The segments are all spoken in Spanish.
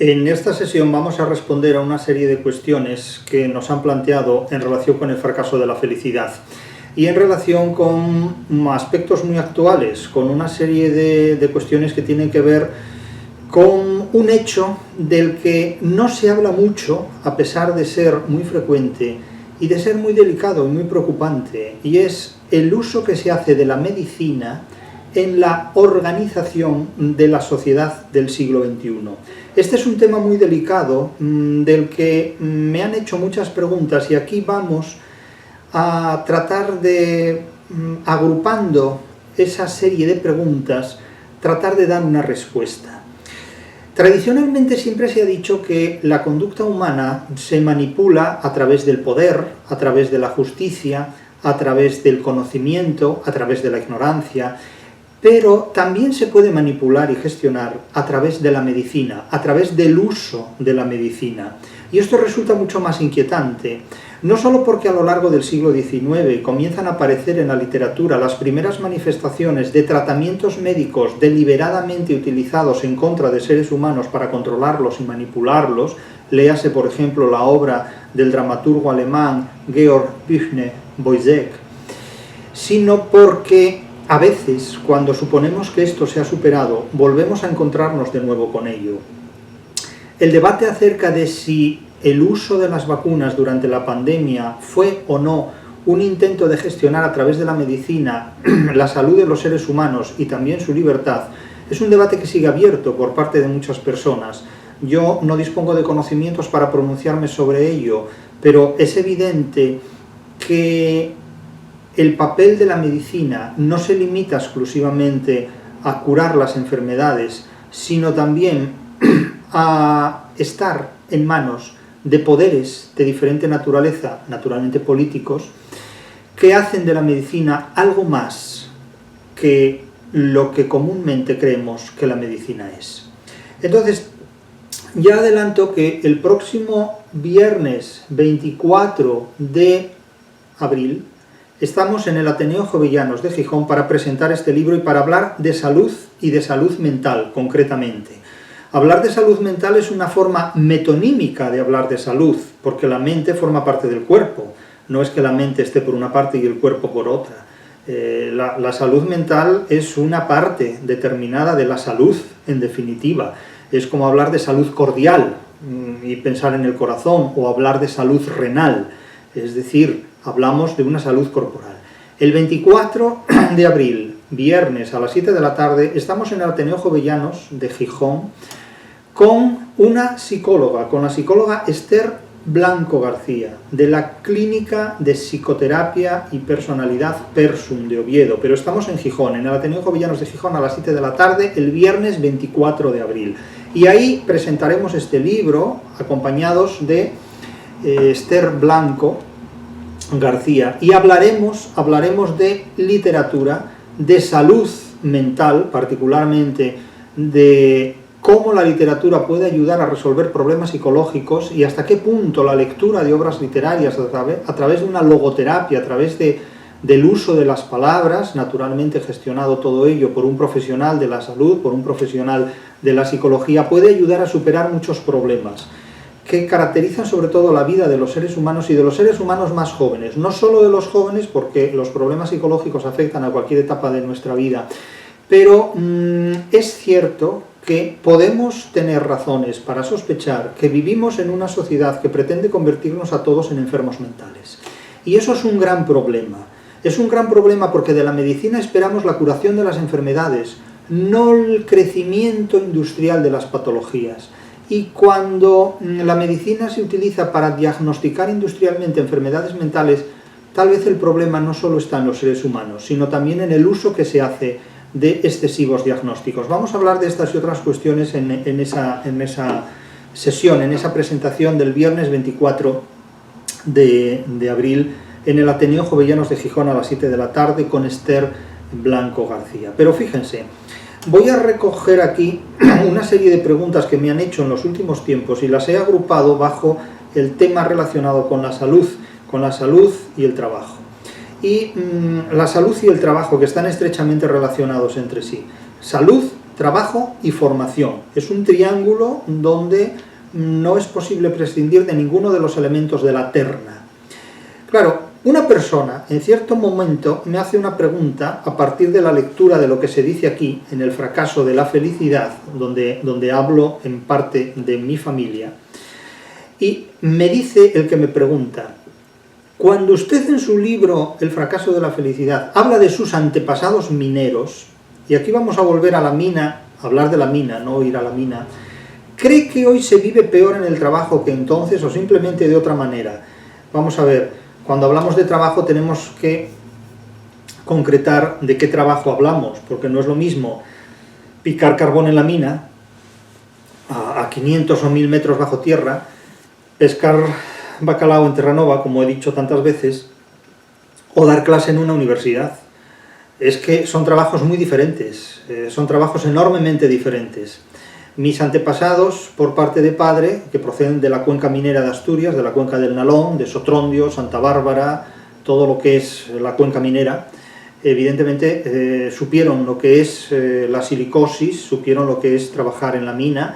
En esta sesión vamos a responder a una serie de cuestiones que nos han planteado en relación con el fracaso de la felicidad y en relación con aspectos muy actuales, con una serie de cuestiones que tienen que ver con un hecho del que no se habla mucho, a pesar de ser muy frecuente y de ser muy delicado y muy preocupante, y es el uso que se hace de la medicina en la organización de la sociedad del siglo XXI. Este es un tema muy delicado del que me han hecho muchas preguntas y aquí vamos a tratar de, agrupando esa serie de preguntas, tratar de dar una respuesta. Tradicionalmente siempre se ha dicho que la conducta humana se manipula a través del poder, a través de la justicia, a través del conocimiento, a través de la ignorancia, pero también se puede manipular y gestionar a través de la medicina, a través del uso de la medicina. Y esto resulta mucho más inquietante, no solo porque a lo largo del siglo XIX comienzan a aparecer en la literatura las primeras manifestaciones de tratamientos médicos deliberadamente utilizados en contra de seres humanos para controlarlos y manipularlos, léase por ejemplo la obra del dramaturgo alemán Georg Büchner-Woyzeck, sino porque a veces, cuando suponemos que esto se ha superado, volvemos a encontrarnos de nuevo con ello. El debate acerca de si el uso de las vacunas durante la pandemia fue o no un intento de gestionar a través de la medicina la salud de los seres humanos y también su libertad, es un debate que sigue abierto por parte de muchas personas. Yo no dispongo de conocimientos para pronunciarme sobre ello, pero es evidente que el papel de la medicina no se limita exclusivamente a curar las enfermedades, sino también a estar en manos de poderes de diferente naturaleza, naturalmente políticos, que hacen de la medicina algo más que lo que comúnmente creemos que la medicina es. Entonces, ya adelanto que el próximo viernes 24 de abril estamos en el Ateneo Jovellanos de Gijón para presentar este libro y para hablar de salud y de salud mental, concretamente. Hablar de salud mental es una forma metonímica de hablar de salud, porque la mente forma parte del cuerpo. No es que la mente esté por una parte y el cuerpo por otra. La salud mental es una parte determinada de la salud, en definitiva. Es como hablar de salud cordial y pensar en el corazón, o hablar de salud renal, es decir, hablamos de una salud corporal. El 24 de abril, viernes a las 7 de la tarde, estamos en el Ateneo Jovellanos de Gijón con una psicóloga, con la psicóloga Esther Blanco García, de la Clínica de Psicoterapia y Personalidad Persum de Oviedo. Pero estamos en Gijón, en el Ateneo Jovellanos de Gijón a las 7 de la tarde, el viernes 24 de abril. Y ahí presentaremos este libro, acompañados de Esther Blanco García, y hablaremos de literatura, de salud mental, particularmente de cómo la literatura puede ayudar a resolver problemas psicológicos y hasta qué punto la lectura de obras literarias a través de una logoterapia, a través del uso de las palabras, naturalmente gestionado todo ello por un profesional de la salud, por un profesional de la psicología, puede ayudar a superar muchos problemas que caracterizan sobre todo la vida de los seres humanos y de los seres humanos más jóvenes, no solo de los jóvenes, porque los problemas psicológicos afectan a cualquier etapa de nuestra vida, pero es cierto que podemos tener razones para sospechar que vivimos en una sociedad que pretende convertirnos a todos en enfermos mentales. Y eso es un gran problema. Es un gran problema porque de la medicina esperamos la curación de las enfermedades, no el crecimiento industrial de las patologías. Y cuando la medicina se utiliza para diagnosticar industrialmente enfermedades mentales, tal vez el problema no solo está en los seres humanos, sino también en el uso que se hace de excesivos diagnósticos. Vamos a hablar de estas y otras cuestiones en esa sesión, en esa presentación del viernes 24 de abril en el Ateneo Jovellanos de Gijón a las 7 de la tarde con Esther Blanco García. Pero fíjense, voy a recoger aquí una serie de preguntas que me han hecho en los últimos tiempos y las he agrupado bajo el tema relacionado con la salud y el trabajo. Y la salud y el trabajo, que están estrechamente relacionados entre sí. Salud trabajo y formación. Es un triángulo donde no es posible prescindir de ninguno de los elementos de la terna. Claro, una persona en cierto momento me hace una pregunta a partir de la lectura de lo que se dice aquí, en El fracaso de la felicidad, donde hablo en parte de mi familia, y me dice el que me pregunta: cuando usted en su libro El fracaso de la felicidad habla de sus antepasados mineros, y aquí vamos a volver a la mina, a hablar de la mina, no ir a la mina, ¿cree que hoy se vive peor en el trabajo que entonces o simplemente de otra manera? Vamos a ver, cuando hablamos de trabajo tenemos que concretar de qué trabajo hablamos, porque no es lo mismo picar carbón en la mina a 500 o 1000 metros bajo tierra, pescar bacalao en Terranova, como he dicho tantas veces, o dar clase en una universidad. Es que son trabajos muy diferentes, son trabajos enormemente diferentes. Mis antepasados, por parte de padre, que proceden de la cuenca minera de Asturias, de la cuenca del Nalón, de Sotrondio, Santa Bárbara, todo lo que es la cuenca minera, evidentemente supieron lo que es la silicosis, supieron lo que es trabajar en la mina,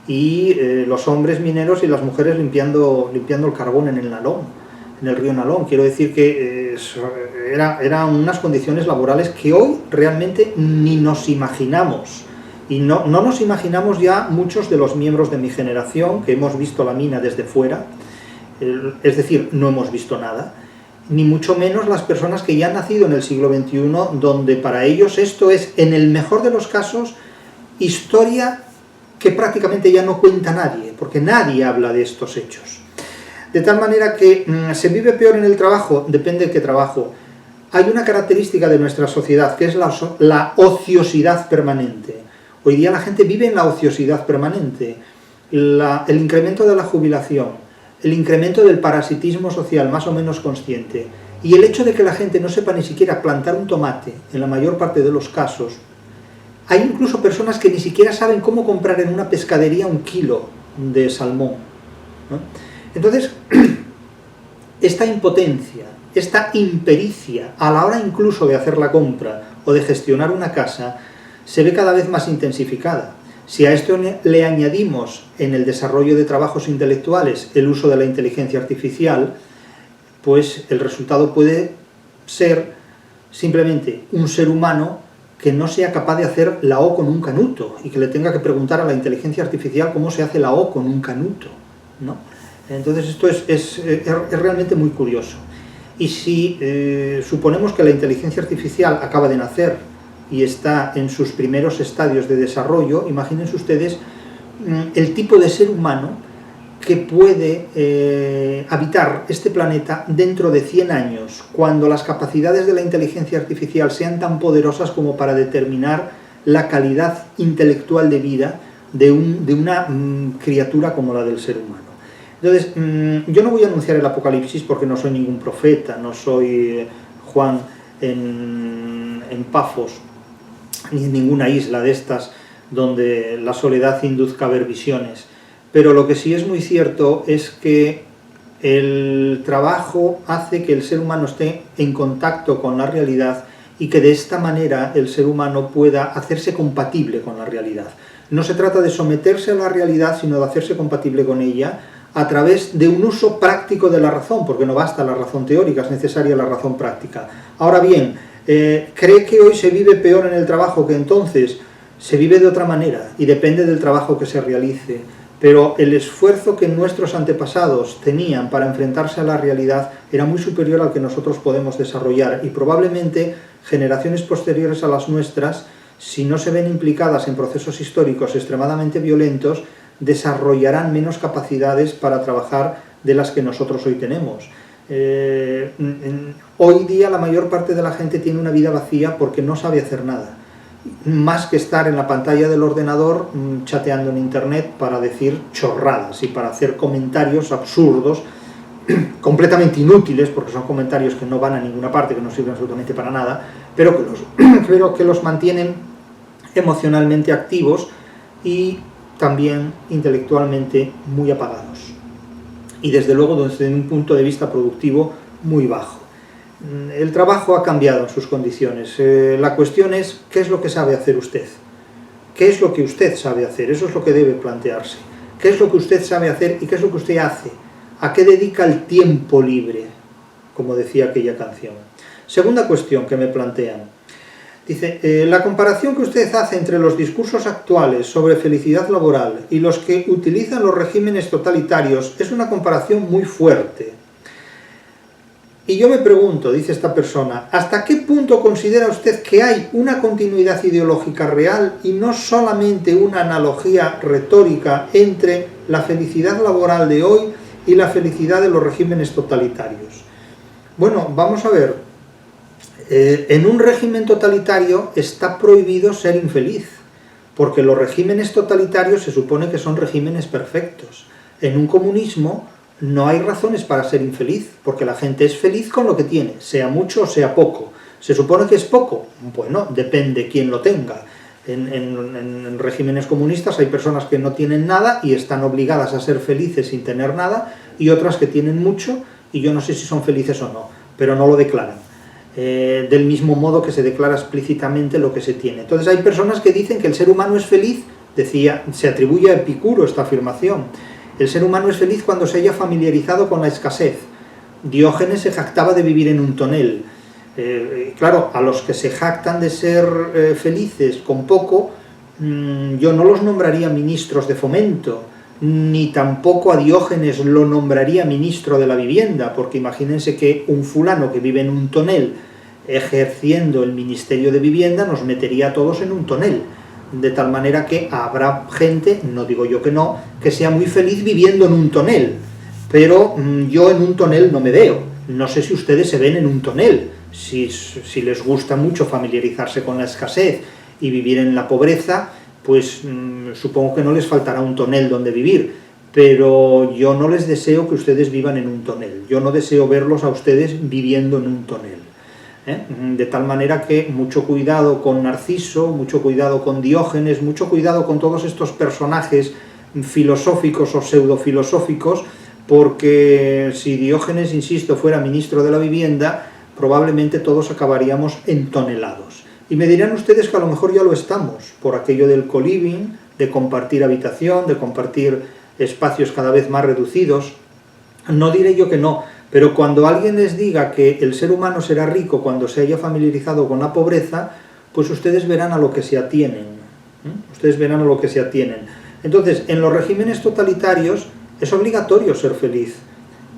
y los hombres mineros y las mujeres limpiando el carbón en el Nalón, en el río Nalón. Quiero decir que eran unas condiciones laborales que hoy realmente ni nos imaginamos. Y no nos imaginamos ya muchos de los miembros de mi generación que hemos visto la mina desde fuera, es decir, no hemos visto nada, ni mucho menos las personas que ya han nacido en el siglo XXI, donde para ellos esto es, en el mejor de los casos, historia que prácticamente ya no cuenta nadie, porque nadie habla de estos hechos. De tal manera que se vive peor en el trabajo, depende de qué trabajo. Hay una característica de nuestra sociedad, que es la ociosidad permanente. Hoy día la gente vive en la ociosidad permanente. El incremento de la jubilación, el incremento del parasitismo social más o menos consciente, y el hecho de que la gente no sepa ni siquiera plantar un tomate, en la mayor parte de los casos. Hay incluso personas que ni siquiera saben cómo comprar en una pescadería 1 kilo de salmón, ¿no? Entonces, esta impotencia, esta impericia a la hora incluso de hacer la compra o de gestionar una casa, se ve cada vez más intensificada. Si a esto le añadimos en el desarrollo de trabajos intelectuales el uso de la inteligencia artificial, pues el resultado puede ser simplemente un ser humano que no sea capaz de hacer la O con un canuto y que le tenga que preguntar a la inteligencia artificial cómo se hace la O con un canuto, ¿no? Entonces esto es realmente muy curioso. Y si suponemos que la inteligencia artificial acaba de nacer y está en sus primeros estadios de desarrollo, imagínense ustedes el tipo de ser humano que puede habitar este planeta dentro de 100 años, cuando las capacidades de la inteligencia artificial sean tan poderosas como para determinar la calidad intelectual de vida de una criatura como la del ser humano. Entonces, yo no voy a anunciar el apocalipsis porque no soy ningún profeta, no soy Juan en Pafos, ni en ninguna isla de estas donde la soledad induzca a ver visiones. Pero lo que sí es muy cierto es que el trabajo hace que el ser humano esté en contacto con la realidad y que de esta manera el ser humano pueda hacerse compatible con la realidad. No se trata de someterse a la realidad, sino de hacerse compatible con ella a través de un uso práctico de la razón, porque no basta la razón teórica, es necesaria la razón práctica. Ahora bien, ¿cree que hoy se vive peor en el trabajo que entonces? Se vive de otra manera y depende del trabajo que se realice. Pero el esfuerzo que nuestros antepasados tenían para enfrentarse a la realidad era muy superior al que nosotros podemos desarrollar, y probablemente generaciones posteriores a las nuestras, si no se ven implicadas en procesos históricos extremadamente violentos, desarrollarán menos capacidades para trabajar de las que nosotros hoy tenemos. Hoy día la mayor parte de la gente tiene una vida vacía porque no sabe hacer nada, más que estar en la pantalla del ordenador chateando en internet para decir chorradas y para hacer comentarios absurdos, completamente inútiles, porque son comentarios que no van a ninguna parte, que no sirven absolutamente para nada, pero que los mantienen emocionalmente activos y también intelectualmente muy apagados. Y desde luego desde un punto de vista productivo muy bajo. El trabajo ha cambiado en sus condiciones. La cuestión es, ¿qué es lo que sabe hacer usted? ¿Qué es lo que usted sabe hacer? Eso es lo que debe plantearse. ¿Qué es lo que usted sabe hacer y qué es lo que usted hace? ¿A qué dedica el tiempo libre? Como decía aquella canción. Segunda cuestión que me plantean. Dice, la comparación que usted hace entre los discursos actuales sobre felicidad laboral y los que utilizan los regímenes totalitarios es una comparación muy fuerte. Y yo me pregunto, dice esta persona, ¿hasta qué punto considera usted que hay una continuidad ideológica real y no solamente una analogía retórica entre la felicidad laboral de hoy y la felicidad de los regímenes totalitarios? Bueno, vamos a ver. En un régimen totalitario está prohibido ser infeliz, porque los regímenes totalitarios se supone que son regímenes perfectos. En un comunismo no hay razones para ser infeliz, porque la gente es feliz con lo que tiene, sea mucho o sea poco. ¿Se supone que es poco? Bueno, depende quién lo tenga. En regímenes comunistas hay personas que no tienen nada y están obligadas a ser felices sin tener nada, y otras que tienen mucho, y yo no sé si son felices o no, pero no lo declaran. Del mismo modo que se declara explícitamente lo que se tiene. Entonces hay personas que dicen que el ser humano es feliz, se atribuye a Epicuro esta afirmación. El ser humano es feliz cuando se haya familiarizado con la escasez. Diógenes se jactaba de vivir en un tonel. Claro, a los que se jactan de ser felices con poco, yo no los nombraría ministros de fomento, ni tampoco a Diógenes lo nombraría ministro de la vivienda, porque imagínense que un fulano que vive en un tonel ejerciendo el ministerio de vivienda nos metería a todos en un tonel, de tal manera que habrá gente, no digo yo que no, que sea muy feliz viviendo en un tonel, pero yo en un tonel no me veo. No sé si ustedes se ven en un tonel, si les gusta mucho familiarizarse con la escasez y vivir en la pobreza, pues supongo que no les faltará un tonel donde vivir, pero yo no les deseo que ustedes vivan en un tonel, yo no deseo verlos a ustedes viviendo en un tonel. De tal manera que mucho cuidado con Narciso, mucho cuidado con Diógenes, mucho cuidado con todos estos personajes filosóficos o pseudofilosóficos, porque si Diógenes, insisto, fuera ministro de la vivienda, probablemente todos acabaríamos entonelados. Y me dirán ustedes que a lo mejor ya lo estamos, por aquello del co-living, de compartir habitación, de compartir espacios cada vez más reducidos. No diré yo que no, pero cuando alguien les diga que el ser humano será rico cuando se haya familiarizado con la pobreza, pues ustedes verán a lo que se atienen. Ustedes verán a lo que se atienen. Entonces, en los regímenes totalitarios es obligatorio ser feliz.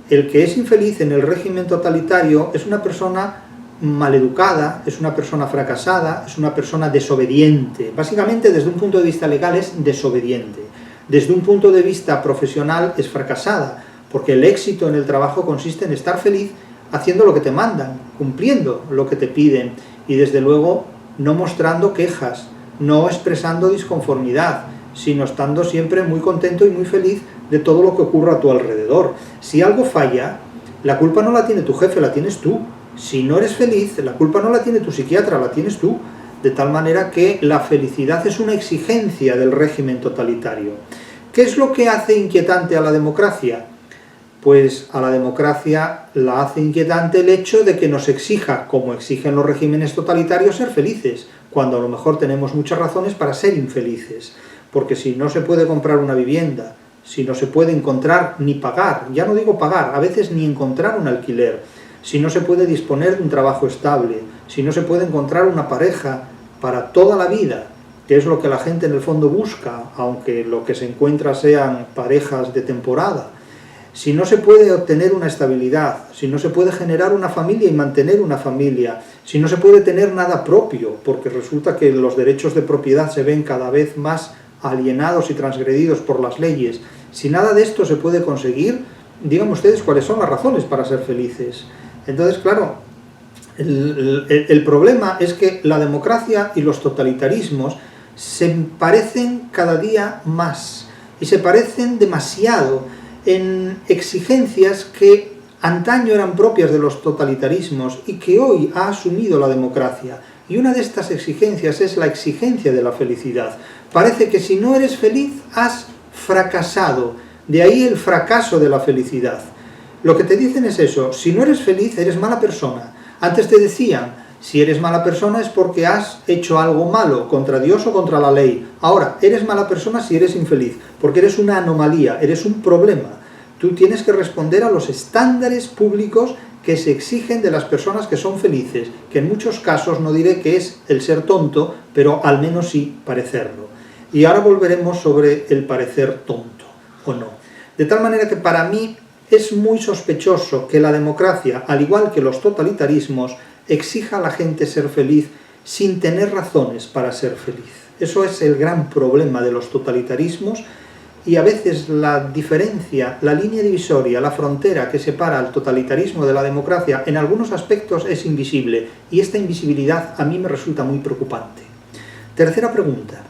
El que es infeliz en el régimen totalitario es una persona maleducada, es una persona fracasada, es una persona desobediente. Básicamente, desde un punto de vista legal, es desobediente. Desde un punto de vista profesional, es fracasada, porque el éxito en el trabajo consiste en estar feliz haciendo lo que te mandan, cumpliendo lo que te piden, y desde luego no mostrando quejas, no expresando disconformidad, sino estando siempre muy contento y muy feliz de todo lo que ocurra a tu alrededor. Si algo falla, la culpa no la tiene tu jefe, la tienes tú. Si no eres feliz, la culpa no la tiene tu psiquiatra, la tienes tú. De tal manera que la felicidad es una exigencia del régimen totalitario. ¿Qué es lo que hace inquietante a la democracia? Pues a la democracia la hace inquietante el hecho de que nos exija, como exigen los regímenes totalitarios, ser felices, cuando a lo mejor tenemos muchas razones para ser infelices. Porque si no se puede comprar una vivienda, si no se puede encontrar ni pagar, ya no digo pagar, a veces ni encontrar un alquiler, si no se puede disponer de un trabajo estable, si no se puede encontrar una pareja para toda la vida, que es lo que la gente en el fondo busca, aunque lo que se encuentra sean parejas de temporada, si no se puede obtener una estabilidad, si no se puede generar una familia y mantener una familia, si no se puede tener nada propio, porque resulta que los derechos de propiedad se ven cada vez más alienados y transgredidos por las leyes, si nada de esto se puede conseguir, díganme ustedes cuáles son las razones para ser felices. Entonces, claro, el problema es que la democracia y los totalitarismos se parecen cada día más, y se parecen demasiado en exigencias que antaño eran propias de los totalitarismos y que hoy ha asumido la democracia. Y una de estas exigencias es la exigencia de la felicidad. Parece que si no eres feliz, has fracasado. De ahí el fracaso de la felicidad. Lo que te dicen es eso: si no eres feliz, eres mala persona. Antes te decían, Si eres mala persona es porque has hecho algo malo, contra Dios o contra la ley. Ahora, eres mala persona si eres infeliz, porque eres una anomalía, eres un problema. Tú tienes que responder a los estándares públicos que se exigen de las personas que son felices, que en muchos casos no diré que es el ser tonto, pero al menos sí parecerlo. Y ahora volveremos sobre el parecer tonto, o no. De tal manera que para mí es muy sospechoso que la democracia, al igual que los totalitarismos, exija a la gente ser feliz sin tener razones para ser feliz. Eso es el gran problema de los totalitarismos, y a veces la diferencia, la línea divisoria, la frontera que separa al totalitarismo de la democracia en algunos aspectos es invisible, y esta invisibilidad a mí me resulta muy preocupante. Tercera pregunta.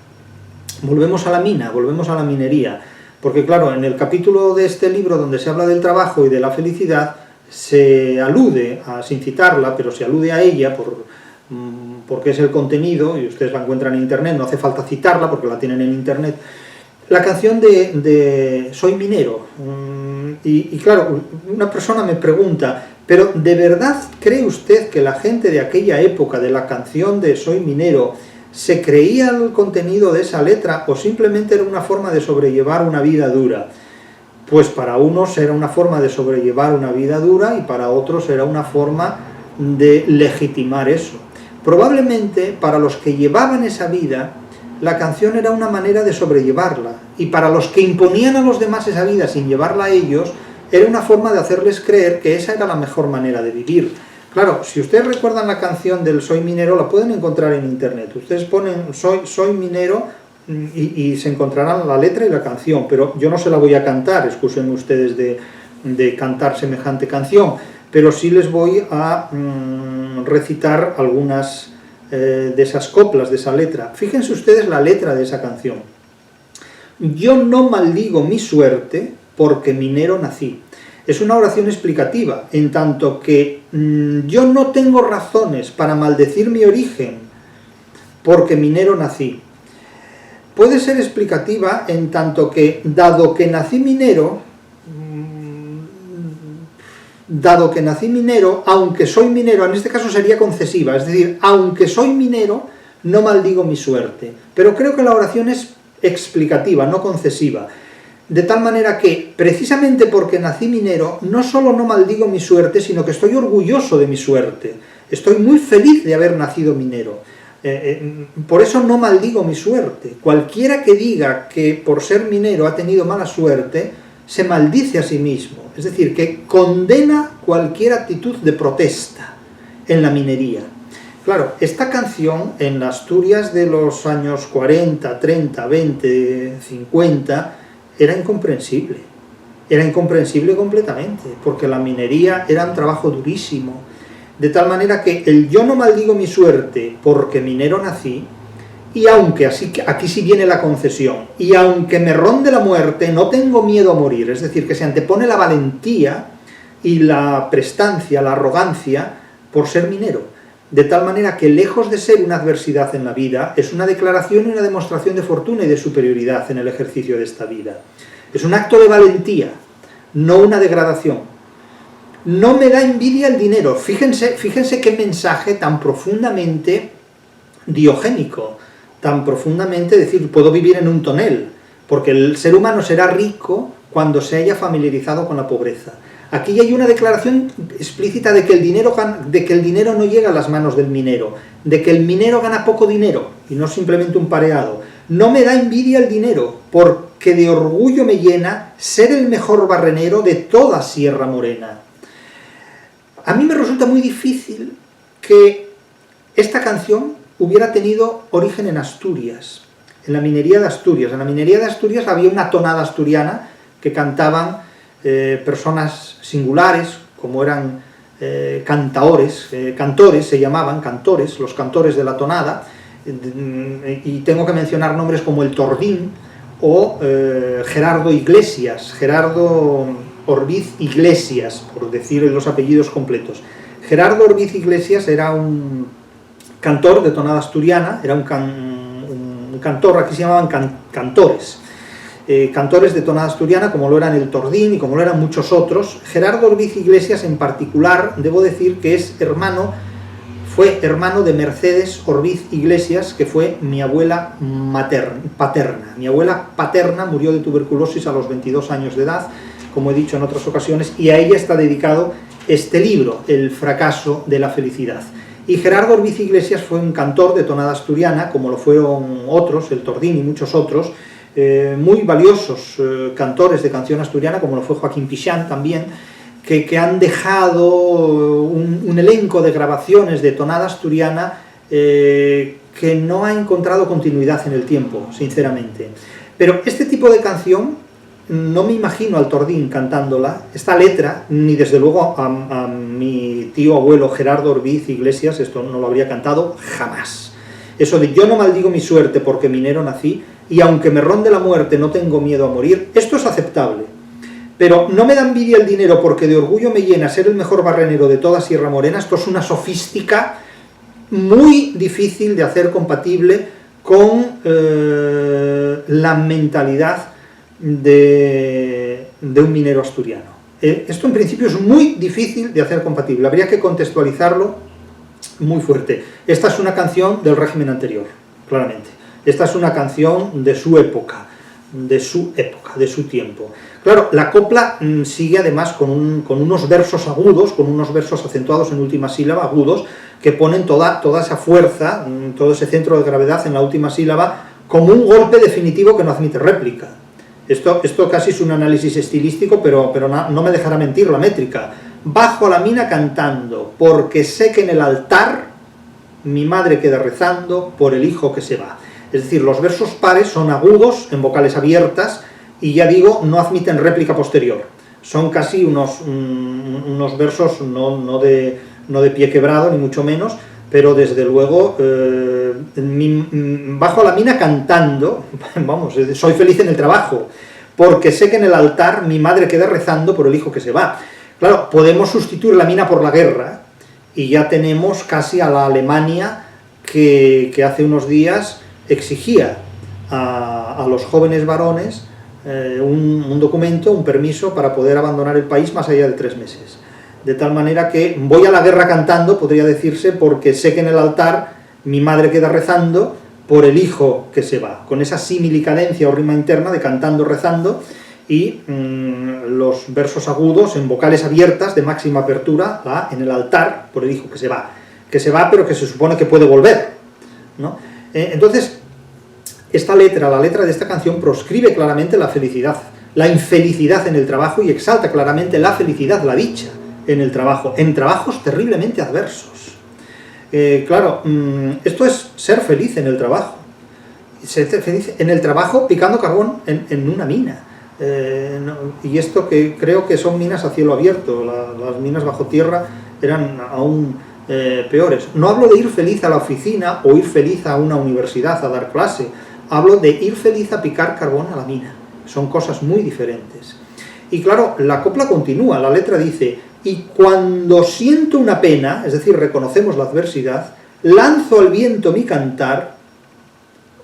Volvemos a la mina, volvemos a la minería, porque claro, en el capítulo de este libro donde se habla del trabajo y de la felicidad, se alude, sin citarla, pero se alude a ella porque es el contenido, y ustedes la encuentran en internet, no hace falta citarla porque la tienen en internet, la canción de Soy minero. Y claro, una persona me pregunta, ¿pero de verdad cree usted que la gente de aquella época, de la canción de Soy minero, se creía el contenido de esa letra o simplemente era una forma de sobrellevar una vida dura? Pues para unos era una forma de sobrellevar una vida dura y para otros era una forma de legitimar eso. Probablemente para los que llevaban esa vida, la canción era una manera de sobrellevarla, y para los que imponían a los demás esa vida sin llevarla a ellos, era una forma de hacerles creer que esa era la mejor manera de vivir. Claro, si ustedes recuerdan la canción del Soy minero, la pueden encontrar en internet. Ustedes ponen Soy minero y se encontrarán la letra y la canción, pero yo no se la voy a cantar, excúsenme ustedes de cantar semejante canción, pero sí les voy a recitar algunas de esas coplas, de esa letra. Fíjense ustedes la letra de esa canción. Yo no maldigo mi suerte porque minero nací. Es una oración explicativa, en tanto que yo no tengo razones para maldecir mi origen porque minero nací. Puede ser explicativa en tanto que, dado que nací minero, aunque soy minero, en este caso sería concesiva, es decir, aunque soy minero, no maldigo mi suerte. Pero creo que la oración es explicativa, no concesiva. De tal manera que, precisamente porque nací minero, no solo no maldigo mi suerte, sino que estoy orgulloso de mi suerte. Estoy muy feliz de haber nacido minero. Por eso no maldigo mi suerte. Cualquiera que diga que por ser minero ha tenido mala suerte, se maldice a sí mismo. Es decir, que condena cualquier actitud de protesta en la minería. Claro, esta canción en la Asturias de los años 40, 30, 20, 50... era incomprensible completamente, porque la minería era un trabajo durísimo, de tal manera que el yo no maldigo mi suerte porque minero nací, y aunque, aquí sí viene la concesión, y aunque me ronde la muerte, no tengo miedo a morir, es decir, que se antepone la valentía y la prestancia, la arrogancia, por ser minero, de tal manera que lejos de ser una adversidad en la vida, es una declaración y una demostración de fortuna y de superioridad en el ejercicio de esta vida. Es un acto de valentía, no una degradación. No me da envidia el dinero. Fíjense qué mensaje tan profundamente diogénico, tan profundamente decir, puedo vivir en un tonel, porque el ser humano será rico cuando se haya familiarizado con la pobreza. Aquí hay una declaración explícita de que el dinero no llega a las manos del minero, de que el minero gana poco dinero y no simplemente un pareado. No me da envidia el dinero, porque de orgullo me llena ser el mejor barrenero de toda Sierra Morena. A mí me resulta muy difícil que esta canción hubiera tenido origen en Asturias, en la minería de Asturias. En la minería de Asturias había una tonada asturiana que cantaban personas singulares, como eran cantores se llamaban, cantores, los cantores de la tonada, y tengo que mencionar nombres como el Tordín o Gerardo Iglesias, Gerardo Orbiz Iglesias, por decir los apellidos completos. Gerardo Orbiz Iglesias era un cantor de tonada asturiana, era un cantor, aquí se llamaban cantores. Cantores de tonada asturiana, como lo eran el Tordín y como lo eran muchos otros. Gerardo Orbiz Iglesias en particular, debo decir que es fue hermano de Mercedes Orbiz Iglesias, que fue mi abuela paterna. Mi abuela paterna murió de tuberculosis a los 22 años de edad, como he dicho en otras ocasiones, y a ella está dedicado este libro, El fracaso de la felicidad. Y Gerardo Orbiz Iglesias fue un cantor de tonada asturiana, como lo fueron otros, el Tordín y muchos otros, muy valiosos cantores de canción asturiana, como lo fue Joaquín Pichán también, que han dejado un elenco de grabaciones de tonada asturiana que no ha encontrado continuidad en el tiempo, sinceramente. Pero este tipo de canción, no me imagino al Tordín cantándola, esta letra, ni desde luego a mi tío abuelo Gerardo Orbiz Iglesias, esto no lo habría cantado jamás. Eso de yo no maldigo mi suerte porque minero nací, y aunque me ronde la muerte no tengo miedo a morir, esto es aceptable. Pero no me da envidia el dinero porque de orgullo me llena ser el mejor barrenero de toda Sierra Morena. Esto es una sofística muy difícil de hacer compatible con la mentalidad de un minero asturiano. Esto en principio es muy difícil de hacer compatible, habría que contextualizarlo muy fuerte. Esta es una canción del régimen anterior, claramente. Esta es una canción de su época, de su tiempo. Claro, la copla sigue además con unos versos agudos, con unos versos acentuados en última sílaba, agudos, que ponen toda esa fuerza, todo ese centro de gravedad en la última sílaba, como un golpe definitivo que no admite réplica. Esto casi es un análisis estilístico, pero no me dejará mentir la métrica. Bajo la mina cantando, porque sé que en el altar mi madre queda rezando por el hijo que se va. Es decir, los versos pares son agudos, en vocales abiertas, y ya digo, no admiten réplica posterior. Son casi unos versos no de pie quebrado, ni mucho menos, pero desde luego, bajo la mina cantando, vamos, soy feliz en el trabajo, porque sé que en el altar mi madre queda rezando por el hijo que se va. Claro, podemos sustituir la mina por la guerra, y ya tenemos casi a la Alemania que hace unos días exigía a los jóvenes varones un documento, un permiso para poder abandonar el país más allá de 3 meses. De tal manera que voy a la guerra cantando, podría decirse, porque sé que en el altar mi madre queda rezando por el hijo que se va, con esa similicadencia o rima interna de cantando, rezando, y los versos agudos en vocales abiertas de máxima apertura, en el altar por el hijo que se va, pero que se supone que puede volver, ¿no? Entonces, esta letra, la letra de esta canción, proscribe claramente la felicidad, la infelicidad en el trabajo, y exalta claramente la felicidad, la dicha en el trabajo, en trabajos terriblemente adversos. Claro, esto es ser feliz en el trabajo, ser feliz en el trabajo picando carbón en una mina. Y esto que creo que son minas a cielo abierto, las minas bajo tierra eran aún peores. No hablo de ir feliz a la oficina o ir feliz a una universidad a dar clase, hablo de ir feliz a picar carbón a la mina. Son cosas muy diferentes. Y claro, la copla continúa, la letra dice: y cuando siento una pena, es decir, reconocemos la adversidad, lanzo al viento mi cantar.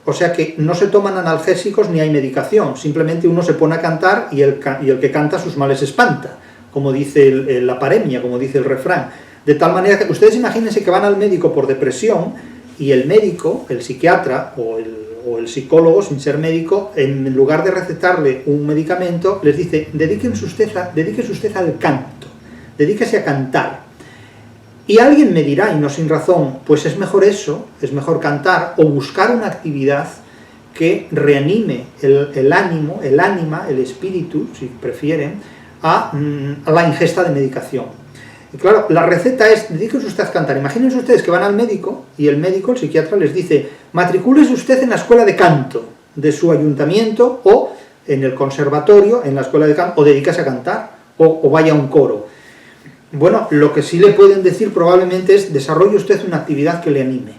O sea que no se toman analgésicos ni hay medicación, simplemente uno se pone a cantar y el que canta sus males espanta, como dice la paremia, como dice el refrán. De tal manera que ustedes imagínense que van al médico por depresión y el médico, el psiquiatra o el psicólogo, sin ser médico, en lugar de recetarle un medicamento, les dice: dedíquese usted al canto, dedíquese a cantar. Y alguien me dirá, y no sin razón, pues es mejor eso, es mejor cantar o buscar una actividad que reanime el ánimo, el ánima, el espíritu, si prefieren, a la ingesta de medicación. Y claro, la receta es: dedíquese usted a cantar. Imagínense ustedes que van al médico y el médico, el psiquiatra, les dice: matricúlese usted en la escuela de canto de su ayuntamiento o en el conservatorio, en la escuela de canto, o dedíquese a cantar, o vaya a un coro. Bueno, lo que sí le pueden decir probablemente es: desarrolle usted una actividad que le anime,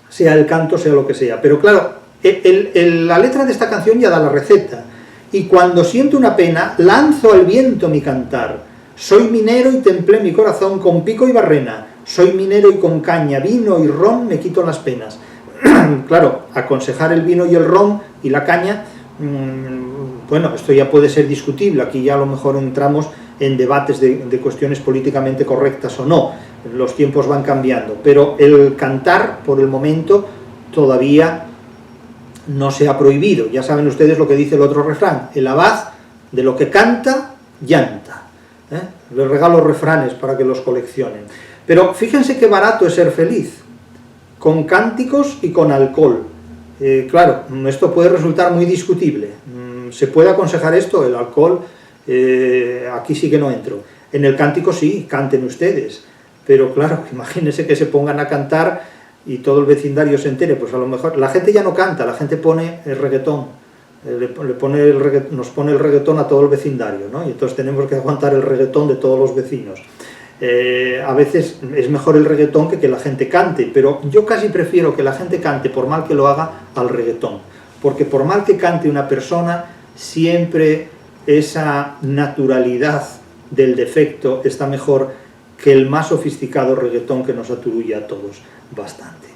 sea el canto, sea lo que sea. Pero claro, la letra de esta canción ya da la receta. Y cuando siento una pena, lanzo al viento mi cantar. Soy minero y templé mi corazón con pico y barrena. Soy minero y con caña, vino y ron me quito las penas. Claro, aconsejar el vino y el ron y la caña, bueno, esto ya puede ser discutible. Aquí ya a lo mejor entramos en debates de cuestiones políticamente correctas o no, los tiempos van cambiando, pero el cantar, por el momento, todavía no se ha prohibido. Ya saben ustedes lo que dice el otro refrán: el abad de lo que canta, llanta. Les regalo refranes para que los coleccionen. Pero fíjense qué barato es ser feliz, con cánticos y con alcohol. Claro, esto puede resultar muy discutible. ¿Se puede aconsejar esto? El alcohol, aquí sí que no entro. En el cántico sí, canten ustedes. Pero claro, imagínense que se pongan a cantar y todo el vecindario se entere. Pues a lo mejor la gente ya no canta, la gente pone el reggaetón. Nos pone el reggaetón a todo el vecindario, ¿no? Y entonces tenemos que aguantar el reggaetón de todos los vecinos. A veces es mejor el reggaetón que la gente cante, pero yo casi prefiero que la gente cante, por mal que lo haga, al reggaetón. Porque por mal que cante una persona, siempre esa naturalidad del defecto está mejor que el más sofisticado reggaetón que nos aturulla a todos bastante.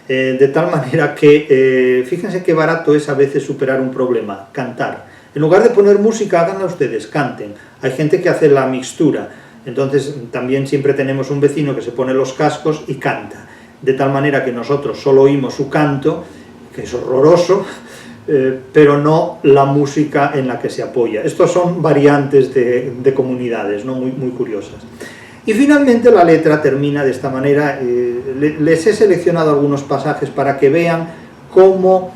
De tal manera que, fíjense qué barato es a veces superar un problema, cantar. En lugar de poner música, háganla ustedes, canten. Hay gente que hace la mixtura, entonces también siempre tenemos un vecino que se pone los cascos y canta. De tal manera que nosotros solo oímos su canto, que es horroroso, pero no la música en la que se apoya. Estos son variantes de comunidades, ¿no? Muy curiosas. Y finalmente la letra termina de esta manera. Les he seleccionado algunos pasajes para que vean cómo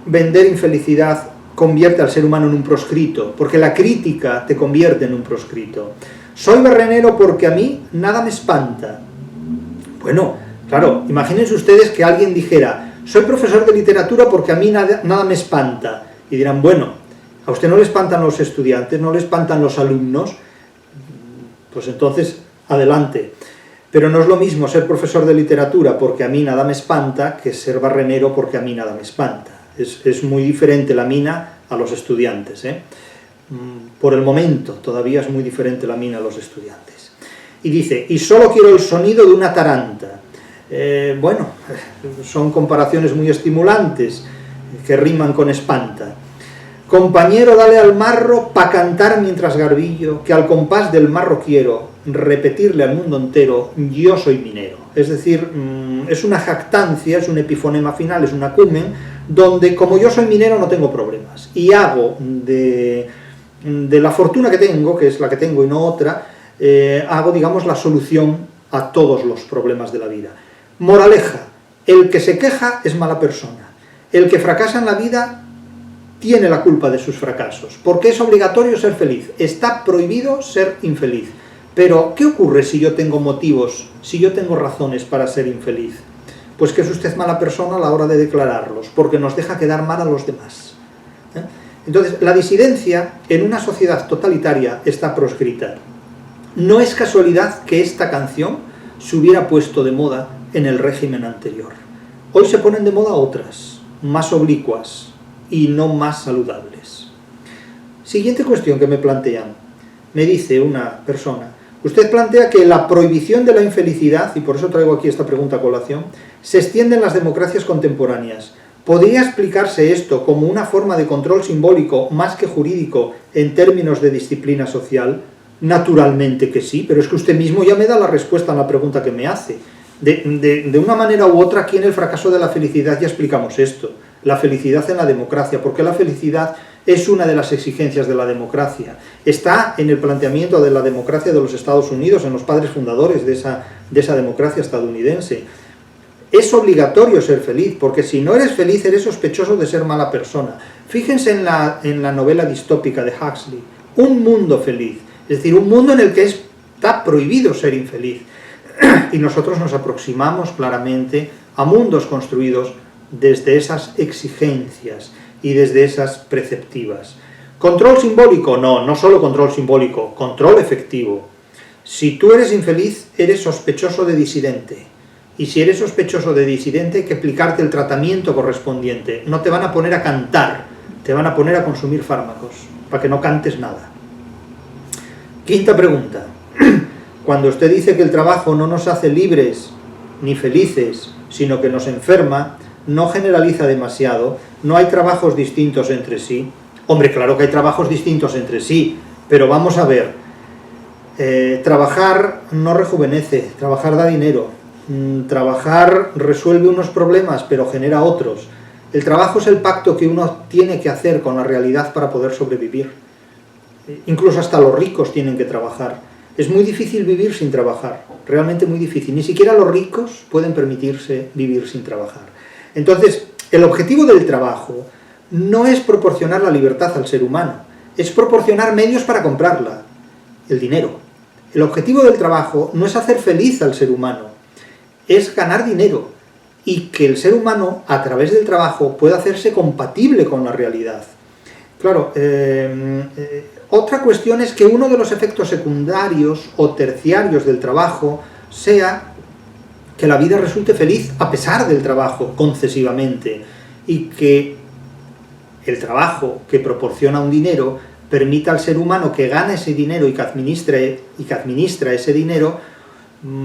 vender infelicidad convierte al ser humano en un proscrito, porque la crítica te convierte en un proscrito. Soy barrenero porque a mí nada me espanta. Bueno, claro, imagínense ustedes que alguien dijera: soy profesor de literatura porque a mí nada me espanta. Y dirán: bueno, ¿a usted no le espantan los estudiantes, no le espantan los alumnos? Pues entonces, adelante. Pero no es lo mismo ser profesor de literatura porque a mí nada me espanta que ser barrenero porque a mí nada me espanta. Es muy diferente la mina a los estudiantes, ¿eh? Por el momento todavía es muy diferente la mina a los estudiantes. Y dice: y solo quiero el sonido de una taranta. Bueno, son comparaciones muy estimulantes que riman con espanta. Compañero, dale al marro pa' cantar mientras garbillo, que al compás del marro quiero repetirle al mundo entero: yo soy minero. Es decir, es una jactancia, es un epifonema final, es un acumen, donde como yo soy minero no tengo problemas, y hago de la fortuna que tengo, que es la que tengo y no otra, hago, digamos, la solución a todos los problemas de la vida. Moraleja: el que se queja es mala persona. El que fracasa en la vida tiene la culpa de sus fracasos, porque es obligatorio ser feliz, está prohibido ser infeliz. Pero, ¿qué ocurre si yo tengo motivos, si yo tengo razones para ser infeliz? Pues que es usted mala persona a la hora de declararlos, porque nos deja quedar mal a los demás. Entonces, la disidencia en una sociedad totalitaria está proscrita. No es casualidad que esta canción se hubiera puesto de moda en el régimen anterior. Hoy se ponen de moda otras, más oblicuas y no más saludables. Siguiente cuestión que me plantean. Me dice una persona: usted plantea que la prohibición de la infelicidad, y por eso traigo aquí esta pregunta a colación, se extiende en las democracias contemporáneas. ¿Podría explicarse esto como una forma de control simbólico más que jurídico en términos de disciplina social? Naturalmente que sí, pero es que usted mismo ya me da la respuesta a la pregunta que me hace. De una manera u otra, aquí en el fracaso de la felicidad ya explicamos esto. La felicidad en la democracia, porque la felicidad es una de las exigencias de la democracia. Está en el planteamiento de la democracia de los Estados Unidos, en los padres fundadores de esa democracia estadounidense. Es obligatorio ser feliz, porque si no eres feliz eres sospechoso de ser mala persona. Fíjense en la novela distópica de Huxley, Un mundo feliz, es decir, un mundo en el que está prohibido ser infeliz. Y nosotros nos aproximamos claramente a mundos construidos desde esas exigencias y desde esas preceptivas. ¿Control simbólico? No, no solo control simbólico, control efectivo. Si tú eres infeliz, eres sospechoso de disidente. Y si eres sospechoso de disidente, hay que aplicarte el tratamiento correspondiente. No te van a poner a cantar, te van a poner a consumir fármacos, para que no cantes nada. Quinta pregunta. Cuando usted dice que el trabajo no nos hace libres ni felices, sino que nos enferma, no generaliza demasiado, no hay trabajos distintos entre sí. Hombre, claro que hay trabajos distintos entre sí, pero vamos a ver. Trabajar no rejuvenece, trabajar da dinero, trabajar resuelve unos problemas pero genera otros. El trabajo es el pacto que uno tiene que hacer con la realidad para poder sobrevivir. Incluso hasta los ricos tienen que trabajar. Es muy difícil vivir sin trabajar, realmente muy difícil. Ni siquiera los ricos pueden permitirse vivir sin trabajar. Entonces, el objetivo del trabajo no es proporcionar la libertad al ser humano, es proporcionar medios para comprarla, el dinero. El objetivo del trabajo no es hacer feliz al ser humano, es ganar dinero y que el ser humano, a través del trabajo, pueda hacerse compatible con la realidad. Claro, otra cuestión es que uno de los efectos secundarios o terciarios del trabajo sea que la vida resulte feliz a pesar del trabajo, concesivamente, y que el trabajo que proporciona un dinero permita al ser humano que gane ese dinero y que administra ese dinero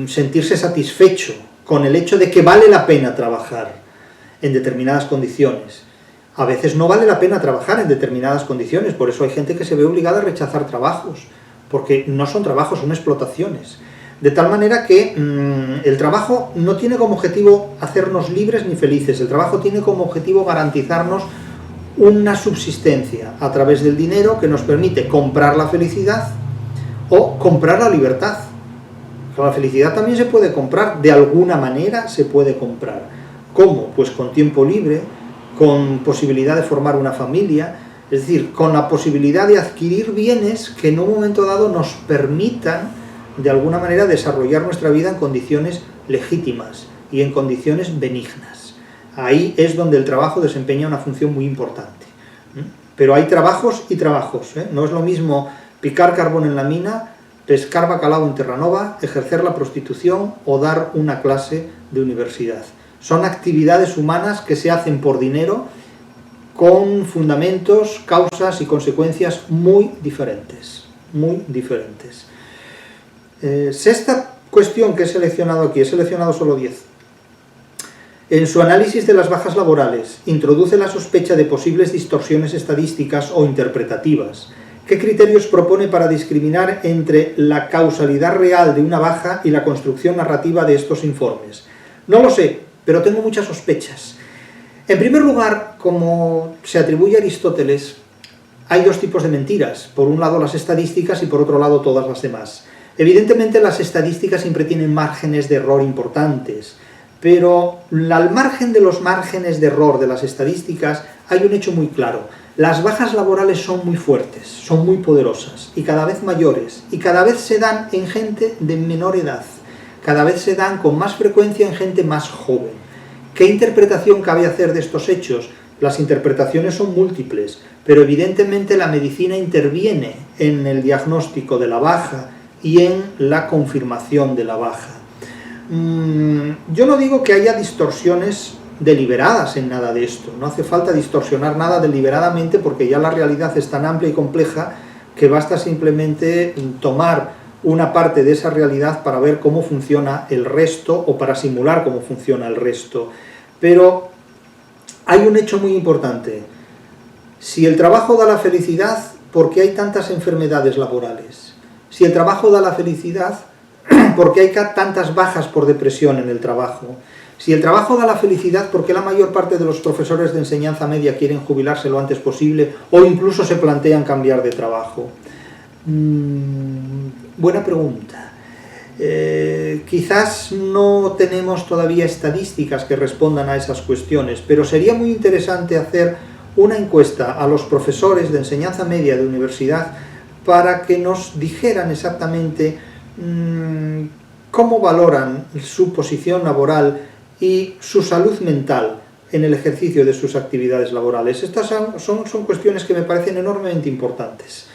sentirse satisfecho con el hecho de que vale la pena trabajar en determinadas condiciones. A veces no vale la pena trabajar en determinadas condiciones, por eso hay gente que se ve obligada a rechazar trabajos, porque no son trabajos, son explotaciones. De tal manera que el trabajo no tiene como objetivo hacernos libres ni felices, el trabajo tiene como objetivo garantizarnos una subsistencia a través del dinero que nos permite comprar la felicidad o comprar la libertad. La felicidad también se puede comprar, de alguna manera se puede comprar. ¿Cómo? Pues con tiempo libre, con posibilidad de formar una familia, es decir, con la posibilidad de adquirir bienes que en un momento dado nos permitan, de alguna manera, desarrollar nuestra vida en condiciones legítimas y en condiciones benignas. Ahí es donde el trabajo desempeña una función muy importante. Pero hay trabajos y trabajos, ¿eh? No es lo mismo picar carbón en la mina, pescar bacalao en Terranova, ejercer la prostitución o dar una clase de universidad. Son actividades humanas que se hacen por dinero con fundamentos, causas y consecuencias muy diferentes. Muy diferentes. Sexta cuestión que he seleccionado aquí, he seleccionado solo 10. En su análisis de las bajas laborales, introduce la sospecha de posibles distorsiones estadísticas o interpretativas. ¿Qué criterios propone para discriminar entre la causalidad real de una baja y la construcción narrativa de estos informes? No lo sé, pero tengo muchas sospechas. En primer lugar, como se atribuye a Aristóteles, hay dos tipos de mentiras. Por un lado las estadísticas y por otro lado todas las demás. Evidentemente las estadísticas siempre tienen márgenes de error importantes, pero al margen de los márgenes de error de las estadísticas hay un hecho muy claro. Las bajas laborales son muy fuertes, son muy poderosas y cada vez mayores, y cada vez se dan en gente de menor edad, cada vez se dan con más frecuencia en gente más joven. ¿Qué interpretación cabe hacer de estos hechos? Las interpretaciones son múltiples, pero evidentemente la medicina interviene en el diagnóstico de la baja y en la confirmación de la baja. Yo no digo que haya distorsiones deliberadas en nada de esto, no hace falta distorsionar nada deliberadamente porque ya la realidad es tan amplia y compleja que basta simplemente tomar una parte de esa realidad para ver cómo funciona el resto o para simular cómo funciona el resto. Pero hay un hecho muy importante. Si el trabajo da la felicidad, ¿por qué hay tantas enfermedades laborales? Si el trabajo da la felicidad, ¿por qué hay tantas bajas por depresión en el trabajo? Si el trabajo da la felicidad, ¿por qué la mayor parte de los profesores de enseñanza media quieren jubilarse lo antes posible o incluso se plantean cambiar de trabajo? Buena pregunta. Quizás no tenemos todavía estadísticas que respondan a esas cuestiones, pero sería muy interesante hacer una encuesta a los profesores de enseñanza media de universidad para que nos dijeran exactamente cómo valoran su posición laboral y su salud mental en el ejercicio de sus actividades laborales. Estas son cuestiones que me parecen enormemente importantes.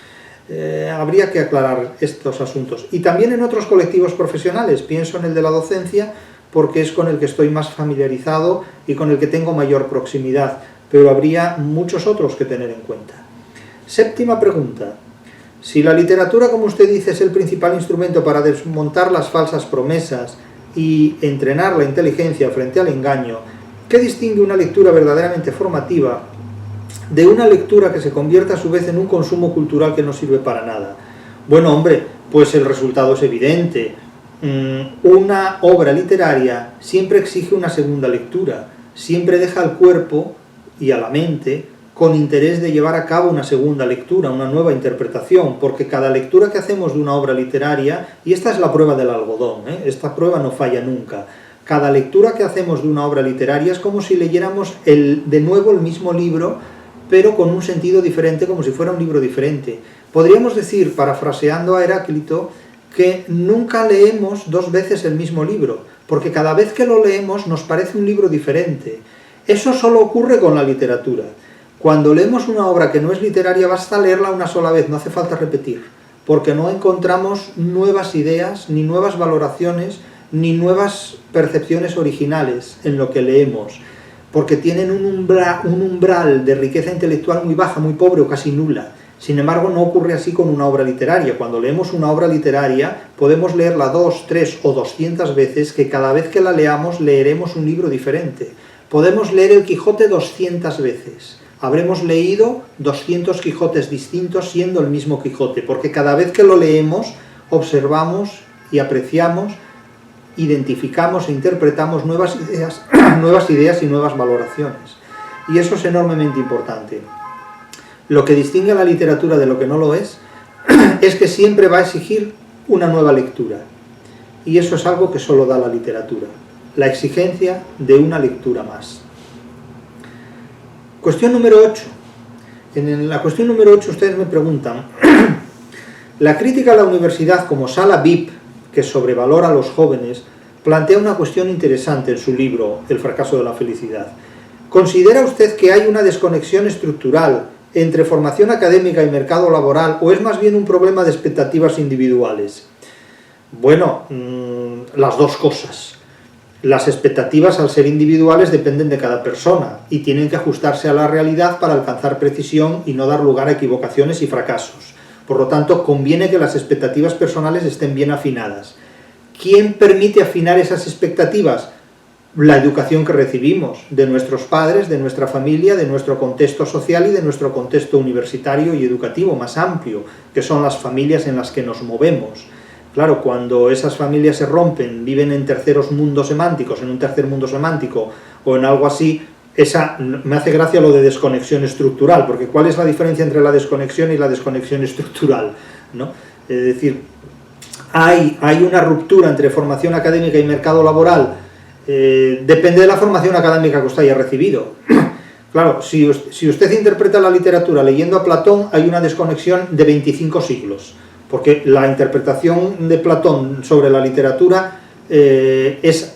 Habría que aclarar estos asuntos. Y también en otros colectivos profesionales, pienso en el de la docencia, porque es con el que estoy más familiarizado y con el que tengo mayor proximidad, pero habría muchos otros que tener en cuenta. Séptima pregunta. Si la literatura, como usted dice, es el principal instrumento para desmontar las falsas promesas y entrenar la inteligencia frente al engaño, ¿qué distingue una lectura verdaderamente formativa de una lectura que se convierta a su vez en un consumo cultural que no sirve para nada? Bueno, hombre, pues el resultado es evidente. Una obra literaria siempre exige una segunda lectura, siempre deja al cuerpo y a la mente con interés de llevar a cabo una segunda lectura, una nueva interpretación, porque cada lectura que hacemos de una obra literaria, y esta es la prueba del algodón, esta prueba no falla nunca, cada lectura que hacemos de una obra literaria es como si leyéramos de nuevo el mismo libro, pero con un sentido diferente, como si fuera un libro diferente. Podríamos decir, parafraseando a Heráclito, que nunca leemos dos veces el mismo libro, porque cada vez que lo leemos nos parece un libro diferente. Eso solo ocurre con la literatura. Cuando leemos una obra que no es literaria, basta leerla una sola vez, no hace falta repetir, porque no encontramos nuevas ideas, ni nuevas valoraciones, ni nuevas percepciones originales en lo que leemos, porque tienen un umbral de riqueza intelectual muy baja, muy pobre o casi nula. Sin embargo, no ocurre así con una obra literaria. Cuando leemos una obra literaria, podemos leerla 2, 3 o 200 veces, que cada vez que la leamos leeremos un libro diferente. Podemos leer el Quijote 200 veces. Habremos leído 200 Quijotes distintos siendo el mismo Quijote, porque cada vez que lo leemos observamos y apreciamos, identificamos e interpretamos nuevas ideas y nuevas valoraciones. Y eso es enormemente importante. Lo que distingue a la literatura de lo que no lo es que siempre va a exigir una nueva lectura. Y eso es algo que solo da la literatura, la exigencia de una lectura más. Cuestión número 8. En la cuestión número 8 ustedes me preguntan, la crítica a la universidad como sala VIP, que sobrevalora a los jóvenes, plantea una cuestión interesante en su libro El fracaso de la felicidad. ¿Considera usted que hay una desconexión estructural entre formación académica y mercado laboral, o es más bien un problema de expectativas individuales? Bueno, las dos cosas. Las expectativas, al ser individuales, dependen de cada persona y tienen que ajustarse a la realidad para alcanzar precisión y no dar lugar a equivocaciones y fracasos. Por lo tanto, conviene que las expectativas personales estén bien afinadas. ¿Quién permite afinar esas expectativas? La educación que recibimos de nuestros padres, de nuestra familia, de nuestro contexto social y de nuestro contexto universitario y educativo más amplio, que son las familias en las que nos movemos. Claro, cuando esas familias se rompen, viven en terceros mundos semánticos, en un tercer mundo semántico o en algo así, me hace gracia lo de desconexión estructural, porque ¿cuál es la diferencia entre la desconexión y la desconexión estructural? ¿No? Es decir, hay una ruptura entre formación académica y mercado laboral, depende de la formación académica que usted haya recibido. Claro, si usted interpreta la literatura leyendo a Platón, hay una desconexión de 25 siglos. Porque la interpretación de Platón sobre la literatura es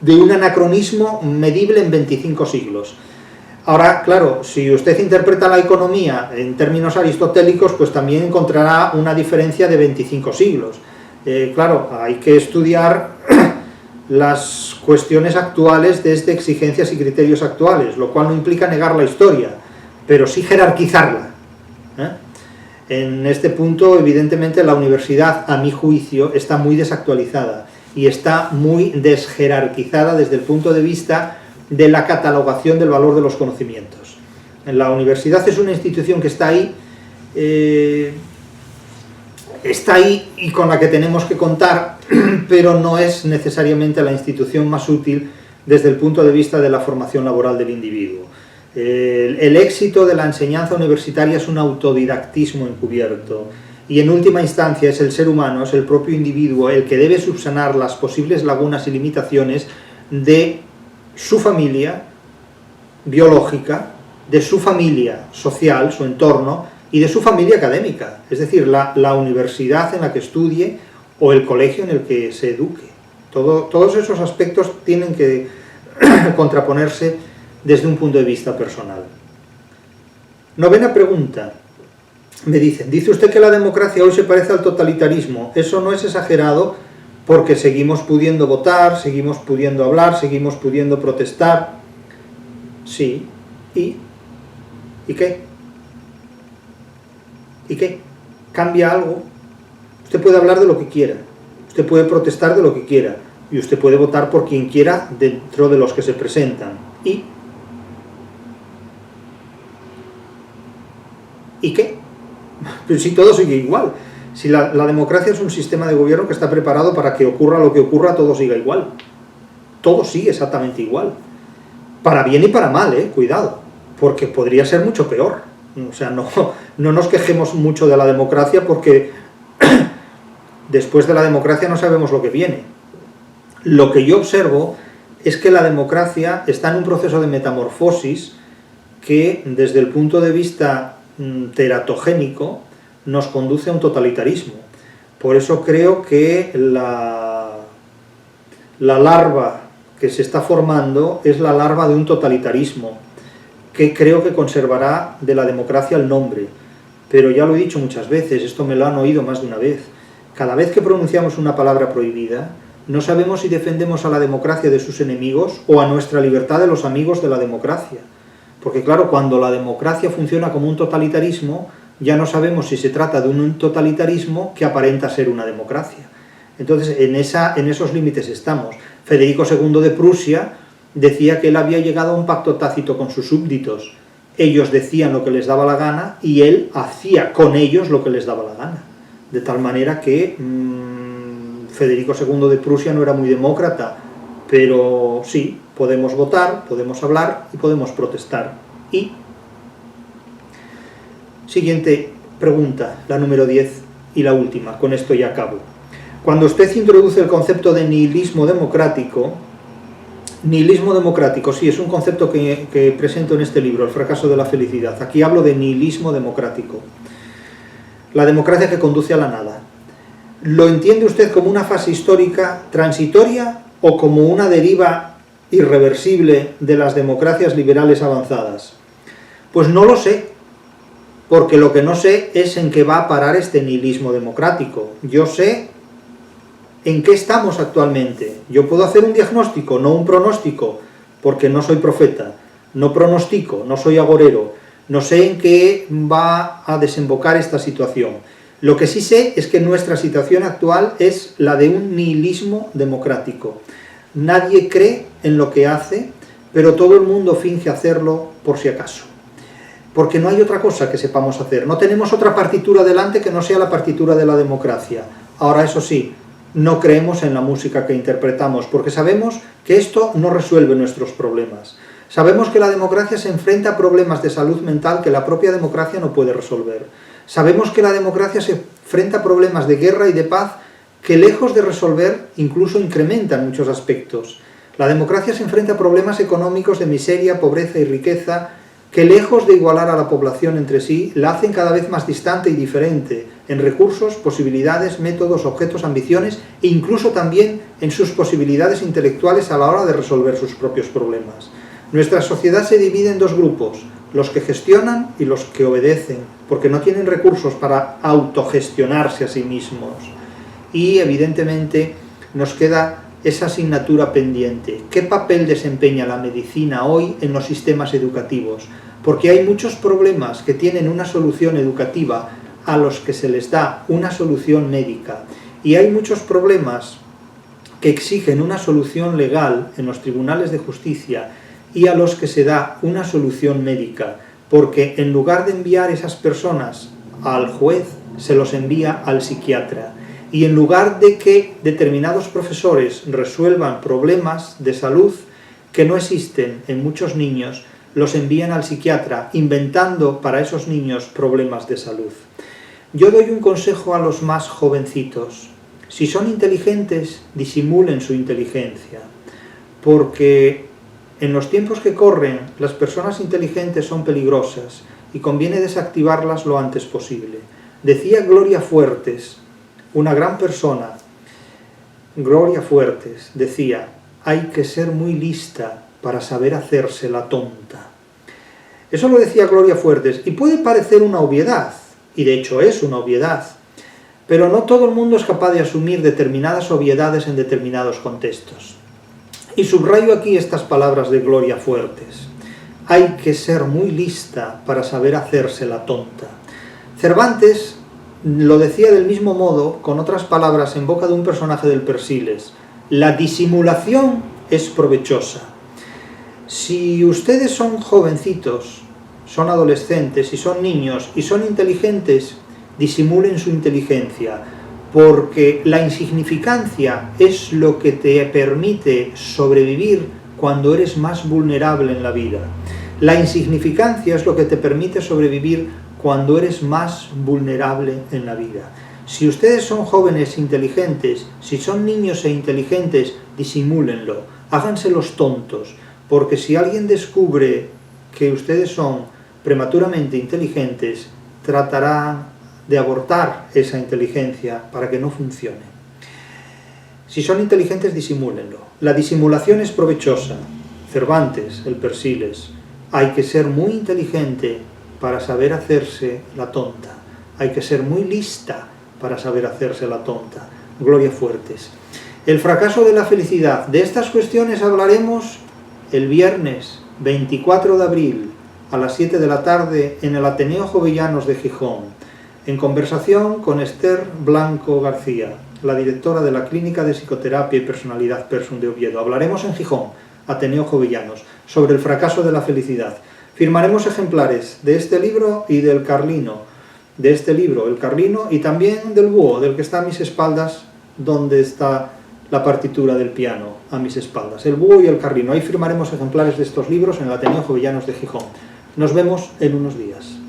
de un anacronismo medible en 25 siglos. Ahora, claro, si usted interpreta la economía en términos aristotélicos, pues también encontrará una diferencia de 25 siglos. Claro, hay que estudiar las cuestiones actuales desde exigencias y criterios actuales, lo cual no implica negar la historia, pero sí jerarquizarla. En este punto, evidentemente, la universidad, a mi juicio, está muy desactualizada y está muy desjerarquizada desde el punto de vista de la catalogación del valor de los conocimientos. La universidad es una institución que está ahí y con la que tenemos que contar, pero no es necesariamente la institución más útil desde el punto de vista de la formación laboral del individuo. El éxito de la enseñanza universitaria es un autodidactismo encubierto y en última instancia es el ser humano, es el propio individuo el que debe subsanar las posibles lagunas y limitaciones de su familia biológica, de su familia social, su entorno, y de su familia académica, es decir, la universidad en la que estudie o el colegio en el que se eduque. Todos esos aspectos tienen que contraponerse desde un punto de vista personal. Novena pregunta. Me dice usted que la democracia hoy se parece al totalitarismo. Eso no es exagerado porque seguimos pudiendo votar, seguimos pudiendo hablar, seguimos pudiendo protestar. Sí. ¿Y qué? ¿Y qué? ¿Cambia algo? Usted puede hablar de lo que quiera, usted puede protestar de lo que quiera y usted puede votar por quien quiera dentro de los que se presentan. ¿Y qué? Pero si todo sigue igual. Si la democracia es un sistema de gobierno que está preparado para que ocurra lo que ocurra, todo siga igual. Todo sigue exactamente igual. Para bien y para mal, cuidado, porque podría ser mucho peor. O sea, no nos quejemos mucho de la democracia porque después de la democracia no sabemos lo que viene. Lo que yo observo es que la democracia está en un proceso de metamorfosis que, desde el punto de vista teratogénico, nos conduce a un totalitarismo. Por eso creo que la larva que se está formando es la larva de un totalitarismo, que creo que conservará de la democracia el nombre. Pero ya lo he dicho muchas veces, esto me lo han oído más de una vez. Cada vez que pronunciamos una palabra prohibida, no sabemos si defendemos a la democracia de sus enemigos o a nuestra libertad de los amigos de la democracia. Porque claro, cuando la democracia funciona como un totalitarismo, ya no sabemos si se trata de un totalitarismo que aparenta ser una democracia. Entonces, en esos límites estamos. Federico II de Prusia decía que él había llegado a un pacto tácito con sus súbditos. Ellos decían lo que les daba la gana y él hacía con ellos lo que les daba la gana. De tal manera que Federico II de Prusia no era muy demócrata, pero sí, podemos votar, podemos hablar y podemos protestar. Y siguiente pregunta, la número 10 y la última, con esto ya acabo. Cuando usted introduce el concepto de nihilismo democrático, sí, es un concepto que presento en este libro, El fracaso de la felicidad. Aquí hablo de nihilismo democrático. La democracia que conduce a la nada. ¿Lo entiende usted como una fase histórica transitoria o como una deriva irreversible de las democracias liberales avanzadas? Pues no lo sé, porque lo que no sé es en qué va a parar este nihilismo democrático. Yo sé en qué estamos actualmente. Yo puedo hacer un diagnóstico, no un pronóstico, porque no soy profeta, no pronostico, no soy agorero, no sé en qué va a desembocar esta situación. Lo que sí sé es que nuestra situación actual es la de un nihilismo democrático. Nadie cree en lo que hace, pero todo el mundo finge hacerlo por si acaso. Porque no hay otra cosa que sepamos hacer. No tenemos otra partitura delante que no sea la partitura de la democracia. Ahora, eso sí, no creemos en la música que interpretamos, porque sabemos que esto no resuelve nuestros problemas. Sabemos que la democracia se enfrenta a problemas de salud mental que la propia democracia no puede resolver. Sabemos que la democracia se enfrenta a problemas de guerra y de paz que, lejos de resolver, incluso incrementan muchos aspectos. La democracia se enfrenta a problemas económicos de miseria, pobreza y riqueza que, lejos de igualar a la población entre sí, la hacen cada vez más distante y diferente en recursos, posibilidades, métodos, objetos, ambiciones e incluso también en sus posibilidades intelectuales a la hora de resolver sus propios problemas. Nuestra sociedad se divide en dos grupos, los que gestionan y los que obedecen, porque no tienen recursos para autogestionarse a sí mismos. Y evidentemente nos queda esa asignatura pendiente. ¿Qué papel desempeña la medicina hoy en los sistemas educativos? Porque hay muchos problemas que tienen una solución educativa a los que se les da una solución médica. Y hay muchos problemas que exigen una solución legal en los tribunales de justicia y a los que se da una solución médica, porque en lugar de enviar esas personas al juez, se los envía al psiquiatra. Y en lugar de que determinados profesores resuelvan problemas de salud que no existen en muchos niños, los envían al psiquiatra, inventando para esos niños problemas de salud. Yo doy un consejo a los más jovencitos. Si son inteligentes, disimulen su inteligencia, porque en los tiempos que corren, las personas inteligentes son peligrosas y conviene desactivarlas lo antes posible. Decía Gloria Fuertes, una gran persona, Gloria Fuertes, decía: hay que ser muy lista para saber hacerse la tonta. Eso lo decía Gloria Fuertes, y puede parecer una obviedad, y de hecho es una obviedad, pero no todo el mundo es capaz de asumir determinadas obviedades en determinados contextos. Y subrayo aquí estas palabras de Gloria Fuertes: hay que ser muy lista para saber hacerse la tonta. Cervantes lo decía del mismo modo, con otras palabras, en boca de un personaje del Persiles: la disimulación es provechosa. Si ustedes son jovencitos, son adolescentes y son niños y son inteligentes, disimulen su inteligencia, porque la insignificancia es lo que te permite sobrevivir cuando eres más vulnerable en la vida. La insignificancia es lo que te permite sobrevivir cuando eres más vulnerable en la vida. Si ustedes son jóvenes inteligentes, si son niños e inteligentes, disimúlenlo, háganse los tontos, porque si alguien descubre que ustedes son prematuramente inteligentes, tratará de abortar esa inteligencia para que no funcione. Si son inteligentes, disimúlenlo. La disimulación es provechosa. Cervantes, el Persiles. Hay que ser muy inteligente para saber hacerse la tonta. Hay que ser muy lista para saber hacerse la tonta. Gloria Fuertes. El fracaso de la felicidad. De estas cuestiones hablaremos el viernes 24 de abril a las 7 de la tarde en el Ateneo Jovellanos de Gijón, en conversación con Esther Blanco García, la directora de la Clínica de Psicoterapia y Personalidad Persum de Oviedo. Hablaremos en Gijón, Ateneo Jovellanos, sobre el fracaso de la felicidad. Firmaremos ejemplares de este libro y del Carlino, de este libro, el Carlino, y también del búho, del que está a mis espaldas, donde está la partitura del piano, a mis espaldas. El búho y el Carlino. Ahí firmaremos ejemplares de estos libros en el Ateneo Jovellanos de Gijón. Nos vemos en unos días.